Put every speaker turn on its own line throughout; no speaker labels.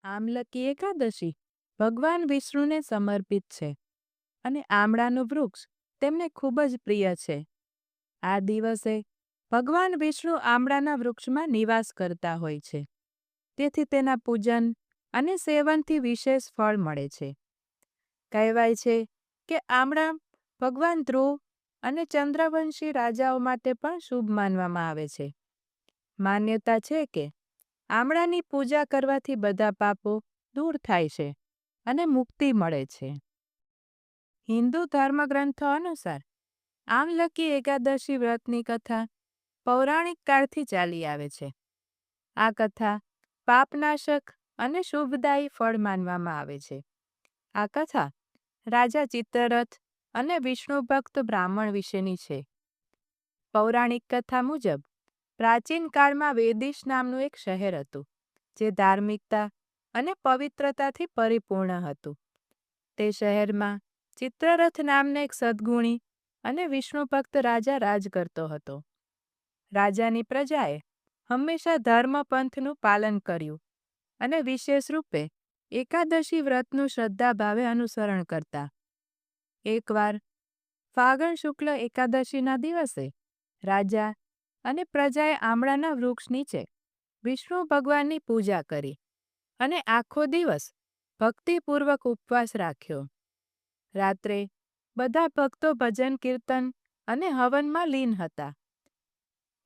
આમલકી એકાદશી ભગવાન વિષ્ણુને સમર્પિત છે અને આમળાનું વૃક્ષ તેમને ખૂબ જ પ્રિય છે. આ દિવસે ભગવાન વિષ્ણુ આમળાના વૃક્ષમાં નિવાસ કરતા હોય છે. તેથી તેના પૂજન અને સેવનથી વિશેષ ફળ મળે છે. કહેવાય છે કે આમળા ભગવાન ધ્રુવ અને ચંદ્રવંશી રાજાઓ માટે પણ શુભ માનવામાં આવે છે. માન્યતા છે કે આમળાની પૂજા કરવાથી બધા પાપો દૂર થાય છે અને મુક્તિ મળે છે. હિન્દુ ધર્મગ્રંથો અનુસાર આમલકી એકાદશી વ્રતની કથા પૌરાણિક કાળથી ચાલી આવે છે. આ કથા પાપનાશક અને શુભદાયી ફળ માનવામાં આવે છે. આ કથા રાજા ચિત્રરથ અને વિષ્ણુ ભક્ત બ્રાહ્મણ વિશેની છે. પૌરાણિક કથા મુજબ પ્રાચીન કાળમાં વેદિશ નામનું એક શહેર હતું, જે ધાર્મિકતા અને પવિત્રતાથી પરિપૂર્ણ હતું. તે શહેરમાં ચિત્રરથ નામનો એક સદ્ગુણી અને વિષ્ણુ ભક્ત રાજા રાજ કરતો હતો. રાજાની પ્રજાએ હંમેશા ધર્મપંથનું પાલન કર્યું અને વિશેષ રૂપે એકાદશી વ્રતનું શ્રદ્ધાભાવે અનુસરણ કરતા. એકવાર ફાગણ શુક્લ એકાદશીના દિવસે રાજા અને પ્રજાએ આમળાના વૃક્ષ નીચે વિષ્ણુ ભગવાનની પૂજા કરી અને આખો દિવસ ભક્તિપૂર્વક ઉપવાસ રાખ્યો. રાત્રે બધા ભક્તો ભજન કીર્તન અને હવનમાં લીન હતા.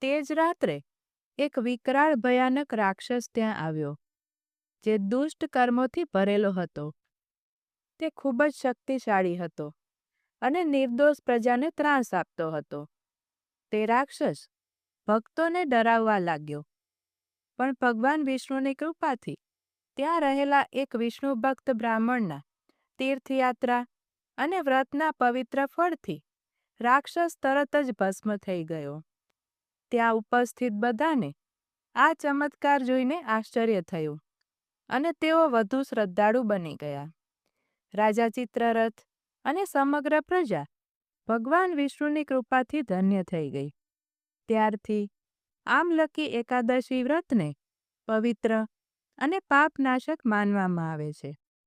તે જ રાત્રે એક વિકરાળ ભયાનક રાક્ષસ ત્યાં આવ્યો, જે દુષ્ટ કર્મોથી ભરેલો હતો. તે ખૂબ જ શક્તિશાળી હતો અને નિર્દોષ પ્રજાને ત્રાસ આપતો હતો. તે રાક્ષસ ભક્તોને ડરાવવા લાગ્યો, પણ ભગવાન વિષ્ણુની કૃપાથી ત્યાં રહેલા એક વિષ્ણુ ભક્ત બ્રાહ્મણના તીર્થયાત્રા અને વ્રતના પવિત્ર ફળથી રાક્ષસ તરત જ ભસ્મ થઈ ગયો. ત્યાં ઉપસ્થિત બધાને આ ચમત્કાર જોઈને આશ્ચર્ય થયું અને તેઓ વધુ શ્રદ્ધાળુ બની ગયા. રાજા ચિત્રરથ અને સમગ્ર પ્રજા ભગવાન વિષ્ણુની કૃપાથી ધન્ય થઈ ગઈ. ત્યારથી આમલકી એકાદશી વ્રતને પવિત્ર અને પાપનાશક માનવામાં આવે છે.